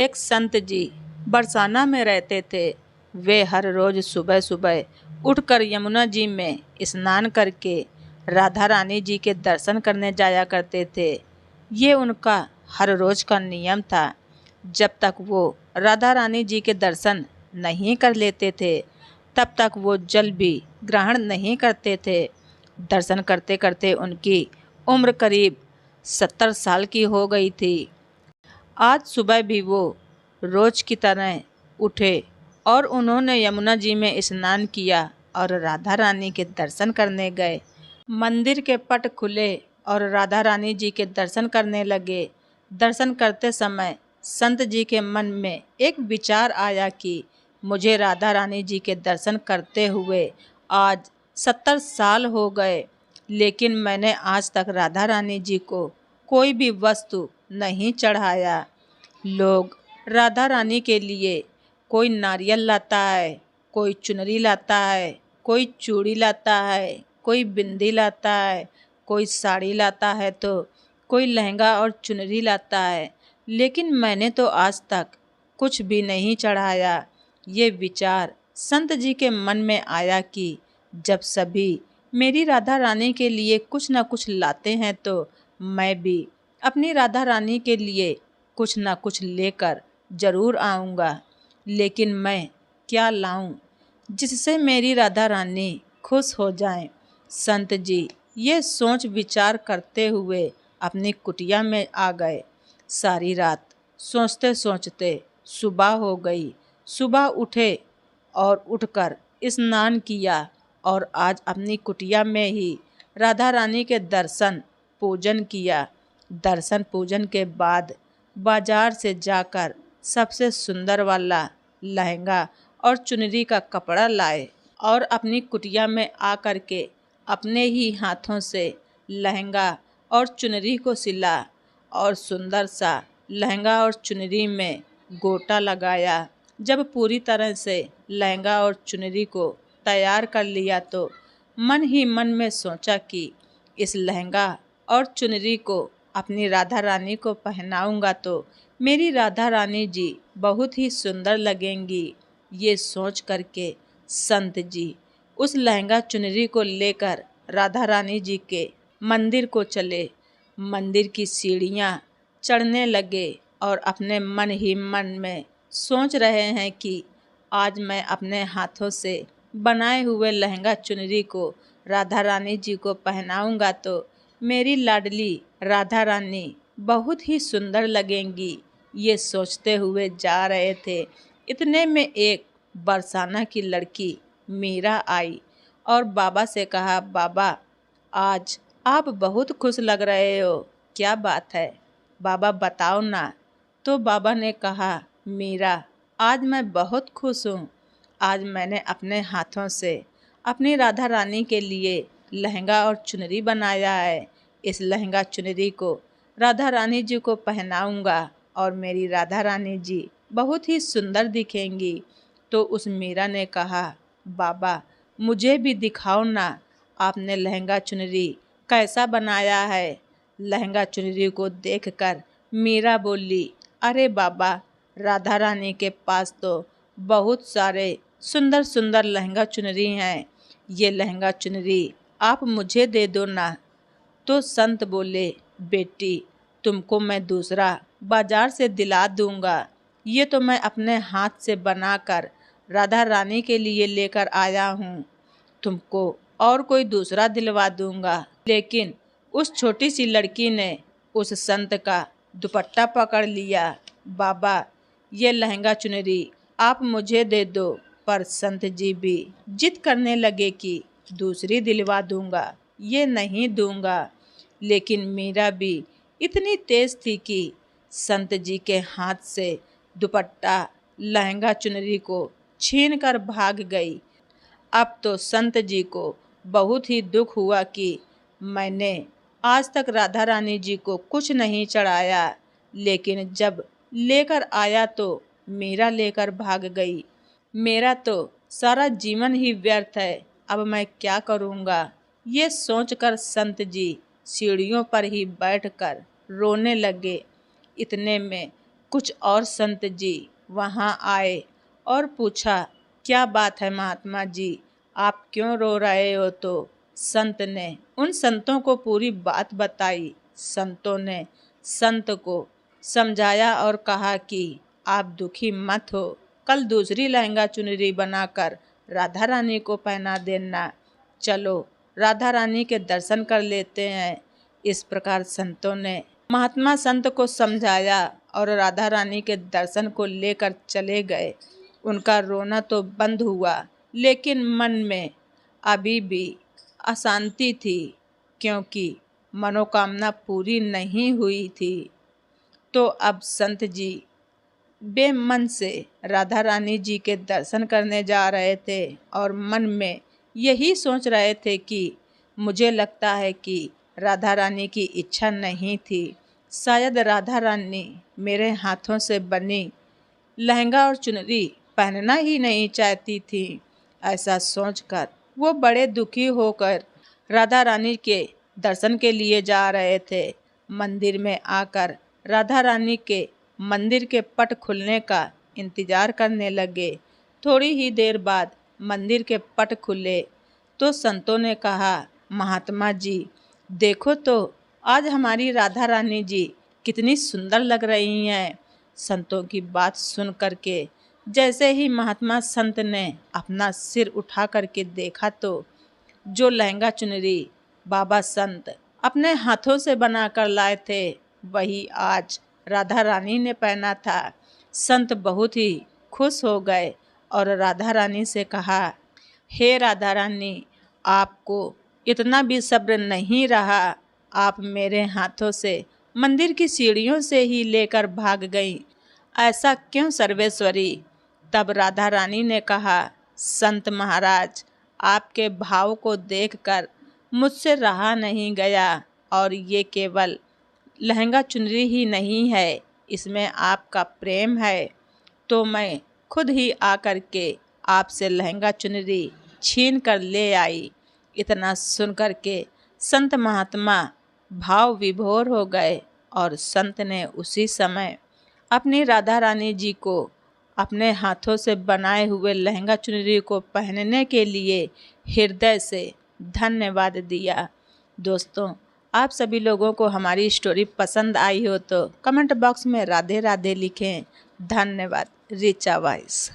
एक संत जी बरसाना में रहते थे। वे हर रोज सुबह सुबह उठकर यमुना जी में स्नान करके राधा रानी जी के दर्शन करने जाया करते थे। ये उनका हर रोज का नियम था। जब तक वो राधा रानी जी के दर्शन नहीं कर लेते थे तब तक वो जल भी ग्रहण नहीं करते थे। दर्शन करते करते उनकी उम्र करीब 70 साल की हो गई थी। आज सुबह भी वो रोज की तरह उठे और उन्होंने यमुना जी में स्नान किया और राधा रानी के दर्शन करने गए। मंदिर के पट खुले और राधा रानी जी के दर्शन करने लगे। दर्शन करते समय संत जी के मन में एक विचार आया कि मुझे राधा रानी जी के दर्शन करते हुए आज 70 साल हो गए, लेकिन मैंने आज तक राधा रानी जी को कोई भी वस्तु नहीं चढ़ाया। लोग राधा रानी के लिए कोई नारियल लाता है, कोई चुनरी लाता है, कोई चूड़ी लाता है, कोई बिंदी लाता है, कोई साड़ी लाता है तो कोई लहंगा और चुनरी लाता है, लेकिन मैंने तो आज तक कुछ भी नहीं चढ़ाया। ये विचार संत जी के मन में आया कि जब सभी मेरी राधा रानी के लिए कुछ न कुछ लाते हैं तो मैं भी अपनी राधा रानी के लिए कुछ न कुछ लेकर ज़रूर आऊँगा। लेकिन मैं क्या लाऊं जिससे मेरी राधा रानी खुश हो जाएं। संत जी ये सोच विचार करते हुए अपनी कुटिया में आ गए। सारी रात सोचते सोचते सुबह हो गई। सुबह उठे और उठकर स्नान किया और आज अपनी कुटिया में ही राधा रानी के दर्शन पूजन किया। दर्शन पूजन के बाद बाजार से जाकर सबसे सुंदर वाला लहंगा और चुनरी का कपड़ा लाए और अपनी कुटिया में आकर के अपने ही हाथों से लहंगा और चुनरी को सिला और सुंदर सा लहंगा और चुनरी में गोटा लगाया। जब पूरी तरह से लहंगा और चुनरी को तैयार कर लिया तो मन ही मन में सोचा कि इस लहंगा और चुनरी को अपनी राधा रानी को पहनाऊंगा तो मेरी राधा रानी जी बहुत ही सुंदर लगेंगी। ये सोच करके संत जी उस लहंगा चुनरी को लेकर राधा रानी जी के मंदिर को चले। मंदिर की सीढ़ियाँ चढ़ने लगे और अपने मन ही मन में सोच रहे हैं कि आज मैं अपने हाथों से बनाए हुए लहंगा चुनरी को राधा रानी जी को पहनाऊंगा तो मेरी लाडली राधा रानी बहुत ही सुंदर लगेंगी। ये सोचते हुए जा रहे थे। इतने में एक बरसाना की लड़की मीरा आई और बाबा से कहा, बाबा आज आप बहुत खुश लग रहे हो, क्या बात है बाबा बताओ ना। तो बाबा ने कहा, मीरा आज मैं बहुत खुश हूँ। आज मैंने अपने हाथों से अपनी राधा रानी के लिए लहंगा और चुनरी बनाया है। इस लहंगा चुनरी को राधा रानी जी को पहनाऊंगा और मेरी राधा रानी जी बहुत ही सुंदर दिखेंगी। तो उस मीरा ने कहा, बाबा मुझे भी दिखाओ ना, आपने लहंगा चुनरी कैसा बनाया है। लहंगा चुनरी को देखकर मीरा बोली, अरे बाबा राधा रानी के पास तो बहुत सारे सुंदर सुंदर लहंगा चुनरी हैं, ये लहंगा चुनरी आप मुझे दे दो ना। तो संत बोले, बेटी तुमको मैं दूसरा बाजार से दिला दूंगा, ये तो मैं अपने हाथ से बनाकर राधा रानी के लिए लेकर आया हूँ, तुमको और कोई दूसरा दिलवा दूंगा। लेकिन उस छोटी सी लड़की ने उस संत का दुपट्टा पकड़ लिया। बाबा ये लहंगा चुनरी आप मुझे दे दो। पर संत जी भी जिद करने लगे कि दूसरी दिलवा दूंगा, ये नहीं दूंगा। लेकिन मीरा भी इतनी तेज थी कि संत जी के हाथ से दुपट्टा लहंगा चुनरी को छीन कर भाग गई। अब तो संत जी को बहुत ही दुख हुआ कि मैंने आज तक राधा रानी जी को कुछ नहीं चढ़ाया, लेकिन जब लेकर आया तो मीरा लेकर भाग गई। मेरा तो सारा जीवन ही व्यर्थ है, अब मैं क्या करूँगा। ये सोचकर संत जी सीढ़ियों पर ही बैठकर रोने लगे। इतने में कुछ और संत जी वहाँ आए और पूछा, क्या बात है महात्मा जी, आप क्यों रो रहे हो? तो संत ने उन संतों को पूरी बात बताई। संतों ने संत को समझाया और कहा कि आप दुखी मत हो, कल दूसरी लहंगा चुनरी बनाकर राधा रानी को पहना देना। चलो राधा रानी के दर्शन कर लेते हैं। इस प्रकार संतों ने महात्मा संत को समझाया और राधा रानी के दर्शन को लेकर चले गए। उनका रोना तो बंद हुआ, लेकिन मन में अभी भी अशांति थी, क्योंकि मनोकामना पूरी नहीं हुई थी। तो अब संत जी बेमन से राधा रानी जी के दर्शन करने जा रहे थे और मन में यही सोच रहे थे कि मुझे लगता है कि राधा रानी की इच्छा नहीं थी, शायद राधा रानी मेरे हाथों से बनी लहंगा और चुनरी पहनना ही नहीं चाहती थी। ऐसा सोचकर वो बड़े दुखी होकर राधा रानी के दर्शन के लिए जा रहे थे। मंदिर में आकर राधा रानी के मंदिर के पट खुलने का इंतजार करने लगे। थोड़ी ही देर बाद मंदिर के पट खुले तो संतों ने कहा, महात्मा जी देखो तो, आज हमारी राधा रानी जी कितनी सुंदर लग रही हैं। संतों की बात सुन करके जैसे ही महात्मा संत ने अपना सिर उठा करके देखा तो जो लहंगा चुनरी बाबा संत अपने हाथों से बनाकर लाए थे वही आज राधा रानी ने पहना था। संत बहुत ही खुश हो गए और राधा रानी से कहा, हे राधा रानी, आपको इतना भी सब्र नहीं रहा, आप मेरे हाथों से मंदिर की सीढ़ियों से ही लेकर भाग गई, ऐसा क्यों सर्वेश्वरी? तब राधा रानी ने कहा, संत महाराज, आपके भाव को देखकर मुझसे रहा नहीं गया और ये केवल लहंगा चुनरी ही नहीं है, इसमें आपका प्रेम है, तो मैं खुद ही आकर के आपसे लहंगा चुनरी छीन कर ले आई। इतना सुनकर के संत महात्मा भाव विभोर हो गए और संत ने उसी समय अपनी राधा रानी जी को अपने हाथों से बनाए हुए लहंगा चुनरी को पहनने के लिए हृदय से धन्यवाद दिया। दोस्तों, आप सभी लोगों को हमारी स्टोरी पसंद आई हो तो कमेंट बॉक्स में राधे राधे लिखें। धन्यवाद। ऋचा वॉइस।